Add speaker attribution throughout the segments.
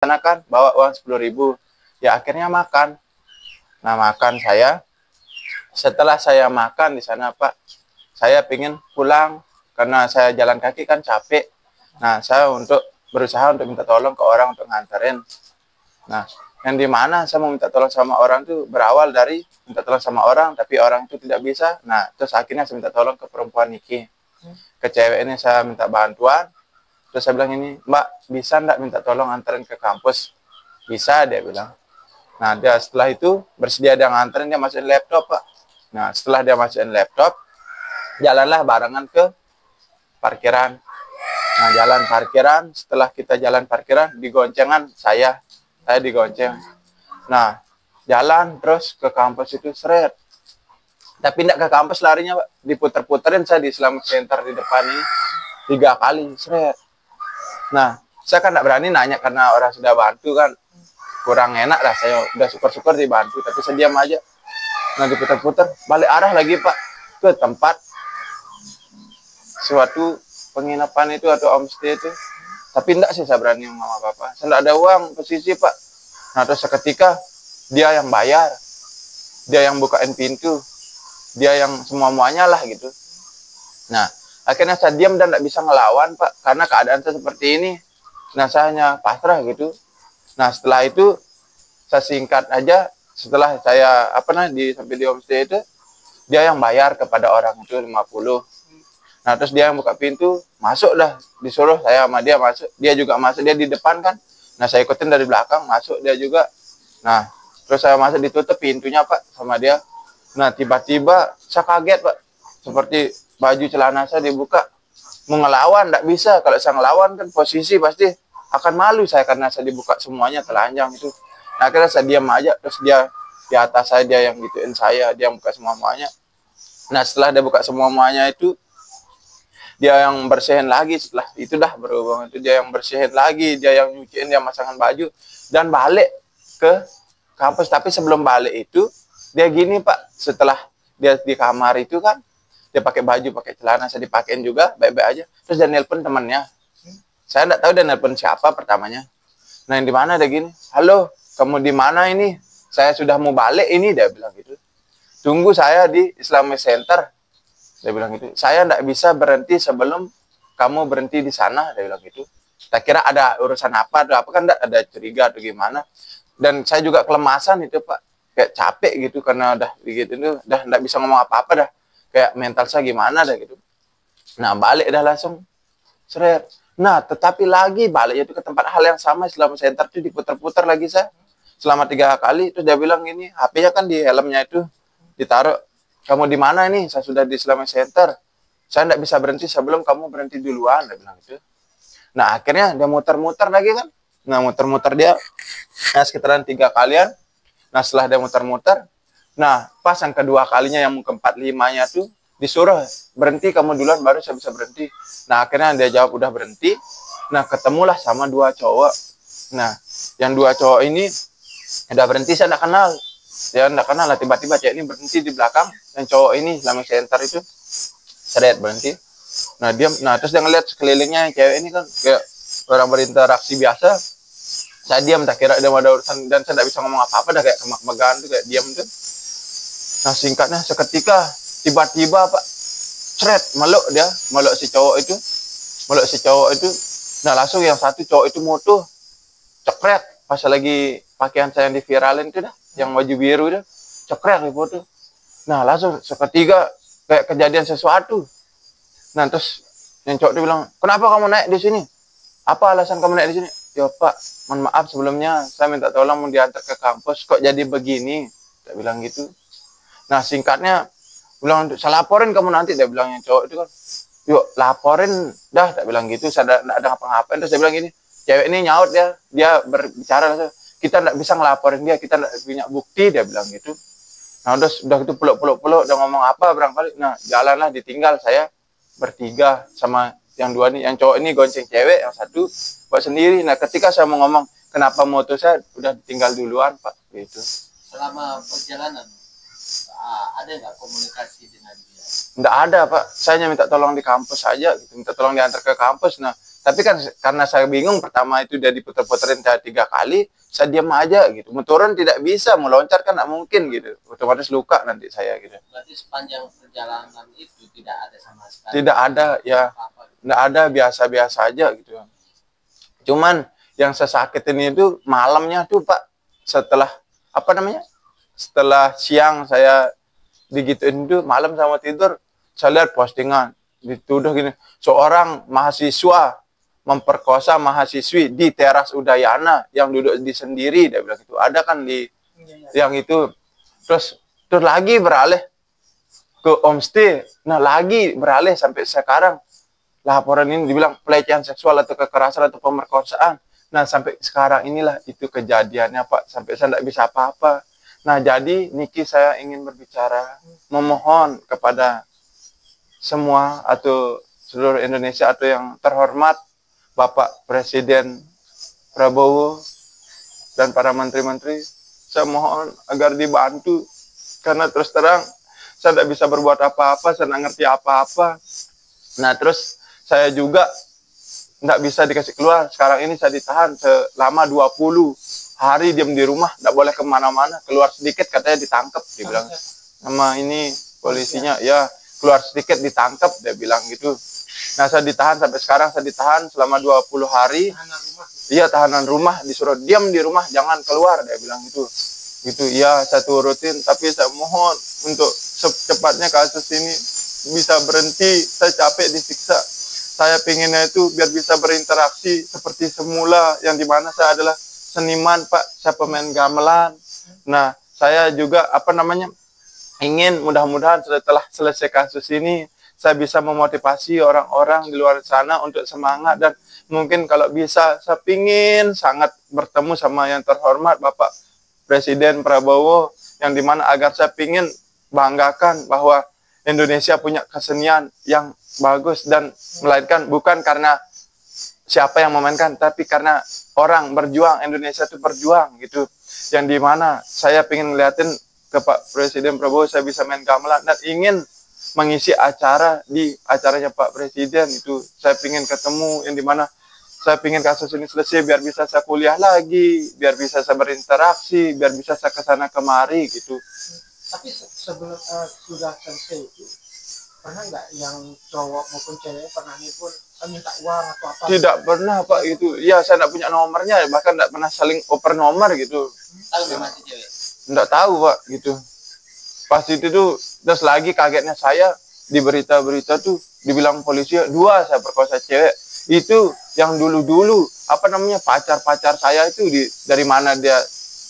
Speaker 1: sana kan bawa uang 10.000. Ya akhirnya makan. Nah makan saya. Setelah saya makan di sana Pak, saya pingin pulang karena saya jalan kaki kan capek. Nah saya berusaha untuk minta tolong ke orang untuk nganterin. Nah yang dimana saya mau minta tolong sama orang itu berawal dari minta tolong sama orang, tapi orang itu tidak bisa. Nah terus akhirnya saya minta tolong ke perempuan Niki. Ke cewek ini saya minta bantuan. Terus saya bilang ini, Mbak, bisa enggak minta tolong anterin ke kampus? Bisa, dia bilang. Nah, dia setelah itu bersedia dia nganterin, dia masukin laptop, Pak. Nah, setelah dia masukin laptop, jalanlah barengan ke parkiran. Nah, jalan parkiran, setelah kita jalan parkiran, digoncengan saya digonceng. Nah, jalan terus ke kampus itu, seret. Tapi enggak ke kampus larinya, Pak. Diputer-puterin saya di Islamic Center di depan ini 3 kali, seret. Nah, saya kan nggak berani nanya karena orang sudah bantu kan. Kurang enak lah, saya udah syukur-syukur dibantu, tapi saya diam aja. Nah, diputar-putar, balik arah lagi Pak, ke tempat suatu penginapan itu atau homestay itu. Tapi enggak sih saya berani ngomong apa-apa. Saya enggak ada uang posisi Pak. Nah, terus seketika dia yang bayar, dia yang bukain pintu, dia yang semua-muanya lah gitu. Nah, akhirnya saya diam dan tidak bisa ngelawan Pak, karena keadaan saya seperti ini. Nah, saya hanya pasrah gitu. Nah, setelah itu saya singkat aja, setelah saya sampai di homestay itu, dia yang bayar kepada orang itu 50. Nah, terus dia yang buka pintu, masuk dah, disuruh saya sama dia masuk. Dia juga masuk, dia di depan kan. Nah, saya ikutin dari belakang, masuk dia juga. Nah, terus saya masuk, ditutup pintunya Pak sama dia. Nah, tiba-tiba saya kaget Pak, seperti baju celana saya dibuka. Mau ngelawan, tidak bisa. Kalau saya ngelawan kan posisi pasti akan malu saya karena saya dibuka semuanya telanjang itu. Nah, akhirnya saya diam aja. Terus dia di atas saya, dia yang gituin saya, dia yang buka semua-muanya. Nah, setelah dia buka semua-muanya itu, dia yang bersihin lagi. Setelah itu dah berhubung itu, dia yang bersihin lagi, dia yang nyuciin, dia masangkan baju. Dan balik ke kampus. Tapi sebelum balik itu, dia gini Pak, setelah dia di kamar itu kan, dia pakai baju, pakai celana, saya dipakein juga, baik-baik aja. Terus dia nelpon temannya. Saya enggak tahu dia nelpon siapa pertamanya. Nah, yang di mana ada gini, halo, kamu di mana ini? Saya sudah mau balik ini, dia bilang gitu. Tunggu saya di Islamic Center, dia bilang gitu. Saya enggak bisa berhenti sebelum kamu berhenti di sana, dia bilang gitu. Saya kira ada urusan apa, atau apa kan enggak ada curiga atau gimana. Dan saya juga kelemasan itu Pak, kayak capek gitu karena udah begitu itu, udah enggak bisa ngomong apa-apa dah. Kayak mental saya gimana dah gitu. Nah, balik dah langsung. Seret. Nah, tetapi lagi balik itu ke tempat hal yang sama, Islamic Center itu diputar-putar lagi saya. Selama 3 kali, terus dia bilang ini, HP-nya kan di helmnya itu ditaruh. Kamu di mana ini? Saya sudah di Islamic Center. Saya tidak bisa berhenti sebelum kamu berhenti duluan, dia bilang gitu. Nah, akhirnya dia muter-muter lagi kan. Nah, muter-muter dia, nah, sekitaran 3 kalian. Nah, setelah dia muter-muter, nah, pas yang kedua kalinya, yang keempat limanya tuh, disuruh berhenti kamu duluan baru saya bisa berhenti. Nah, akhirnya dia jawab udah berhenti. Nah, ketemulah sama 2 cowok. Nah, yang 2 cowok ini udah berhenti, saya enggak kenal. Dia enggak kenal lah, tiba-tiba cewek ini berhenti di belakang. Yang cowok ini Islamic Center itu seret berhenti. Nah, terus dia ngeliat sekelilingnya cewek ini kan kayak orang berinteraksi biasa. Saya diam, tak kira dia ada urusan, dan saya tidak bisa ngomong apa-apa dah, kayak kemak-megaan tuh, kayak diam tuh. Nah, singkatnya seketika tiba-tiba Pak, seret, meluk si cowok itu. Nah, langsung yang satu cowok itu moto, cekret, pas lagi pakaian saya yang diviralin itu dah, yang baju biru itu, cekret di foto. Nah, langsung seketika kayak kejadian sesuatu. Nah, terus yang cowok itu bilang, kenapa kamu naik di sini? Apa alasan kamu naik di sini? Ya Pak, mohon maaf sebelumnya, saya minta tolong mau diantar ke kampus, kok jadi begini? Dia bilang gitu. Nah, singkatnya, bilang, saya laporin kamu nanti, dia bilang yang cowok itu kan. Yuk, laporin dah, tak bilang gitu, saya tidak ada ngapa-ngapain. Terus dia bilang gini, cewek ini nyaut dia berbicara, kita tidak bisa ngelaporin dia, kita tidak punya bukti, dia bilang gitu. Nah, udah gitu peluk-peluk, udah ngomong apa barangkali. Nah, jalanlah ditinggal saya bertiga sama yang 2 nih, yang cowok ini gonceng cewek, yang satu buat sendiri. Nah, ketika saya mau ngomong kenapa motor saya udah ditinggal duluan Pak, gitu.
Speaker 2: Selama perjalanan ada nggak komunikasi dengan dia?
Speaker 1: Nggak ada Pak, saya hanya minta tolong di kampus saja, gitu. Minta tolong diantar ke kampus. Nah, Tapi kan karena saya bingung, pertama itu dia diputer-puterin 3 kali, saya diam aja gitu. Mau turun tidak bisa, mau loncat kan nggak mungkin gitu. Otomatis luka nanti saya gitu.
Speaker 2: Berarti sepanjang perjalanan itu tidak ada sama sekali.
Speaker 1: Tidak ada, ya.
Speaker 2: Apa-apa.
Speaker 1: Nggak ada, biasa-biasa aja gitu. Cuman yang saya sakitin itu malamnya tuh Pak, setelah apa namanya? Setelah siang saya digituin itu, malam sama tidur saya lihat postingan dituduh gini, seorang mahasiswa memperkosa mahasiswi di teras Udayana yang duduk di sendiri, dia bilang gitu. Ada kan di yang itu. Terus lagi beralih ke homestay. Nah, lagi beralih sampai sekarang laporan ini dibilang pelecehan seksual atau kekerasan atau pemerkosaan. Nah, sampai sekarang inilah itu kejadiannya, Pak. Sampai saya tidak bisa apa-apa. Nah, jadi Niki saya ingin berbicara, memohon kepada semua atau seluruh Indonesia atau yang terhormat Bapak Presiden Prabowo dan para menteri-menteri, saya mohon agar dibantu. Karena terus terang, saya tidak bisa berbuat apa-apa, saya tidak ngerti apa-apa. Nah, terus saya juga tidak bisa dikasih keluar. Sekarang ini saya ditahan selama 20 hari, diam di rumah, tidak boleh kemana-mana. Keluar sedikit katanya ditangkap, dia bilang. Sama ini polisinya, ya keluar sedikit ditangkap, dia bilang gitu. Nah, saya ditahan sampai sekarang, saya ditahan selama 20 hari. Iya, tahanan rumah, disuruh diam di rumah, jangan keluar, dia bilang gitu. Gitu, iya, saya turutin, tapi saya mohon untuk secepatnya kasus ini bisa berhenti. Saya capek disiksa. Saya pinginnya itu biar bisa berinteraksi seperti semula, yang dimana saya adalah seniman, Pak. Saya pemain gamelan. Nah, saya juga ingin mudah-mudahan setelah selesai kasus ini saya bisa memotivasi orang-orang di luar sana untuk semangat, dan mungkin kalau bisa saya pingin sangat bertemu sama yang terhormat Bapak Presiden Prabowo, yang dimana agar saya pingin banggakan bahwa Indonesia punya kesenian yang bagus, dan melainkan bukan karena siapa yang memainkan, tapi karena orang berjuang. Indonesia itu berjuang gitu, yang dimana saya pingin ngeliatin ke Pak Presiden Prabowo saya bisa main gamelan dan ingin mengisi acara di acaranya Pak Presiden itu. Saya pingin ketemu, yang dimana saya pingin kasus ini selesai biar bisa saya kuliah lagi, biar bisa saya berinteraksi, biar bisa saya kesana kemari gitu.
Speaker 3: Tapi sebelum sudah selesai itu, pernah nggak yang cowok maupun cewek pernah pun minta uang atau apa?
Speaker 1: Tidak pernah, Pak, gitu. Ya, saya tidak punya nomornya, bahkan tidak pernah saling oper nomor gitu.
Speaker 2: Tahu nama si cewek?
Speaker 1: Tidak tahu, Pak, gitu. Pas itu tuh, terus lagi kagetnya saya di berita-berita tuh dibilang polisi 2 saya perkosa cewek. Itu yang dulu-dulu pacar-pacar saya itu dari mana dia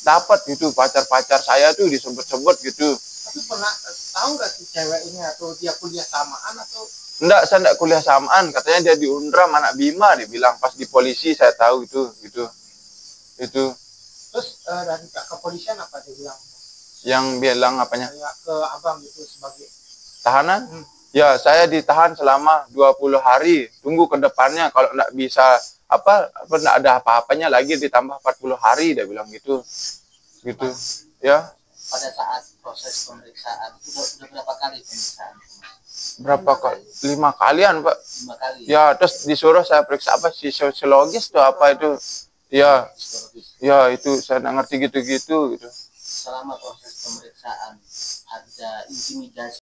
Speaker 1: dapat gitu, pacar-pacar saya tuh disebut-sebut gitu.
Speaker 3: Tapi pernah tahu nggak si cewek ini atau dia kuliah samaan atau?
Speaker 1: Enggak, saya enggak kuliah samaan. Katanya dia di Undram anak Bima, dia bilang. Pas di polisi saya tahu itu gitu. Itu.
Speaker 3: Terus dari kepolisian apa dia bilang?
Speaker 1: Yang bilang apanya?
Speaker 3: Kayak ke abang gitu sebagai
Speaker 1: tahanan? Ya, saya ditahan selama 20 hari. Tunggu ke depannya kalau enggak bisa enggak ada apa-apanya lagi ditambah 40 hari, dia bilang gitu. Gitu. Ya.
Speaker 2: Pada saat proses pemeriksaan itu sudah berapa kali pemeriksaan?
Speaker 1: Berapa kali? 5 kalian, Pak.
Speaker 2: 5 kali.
Speaker 1: Ya, terus disuruh saya periksa sosiologis tuh apa itu? Ya. Ya, itu saya nggak ngerti gitu-gitu gitu.
Speaker 2: Selama proses pemeriksaan ada intimidasi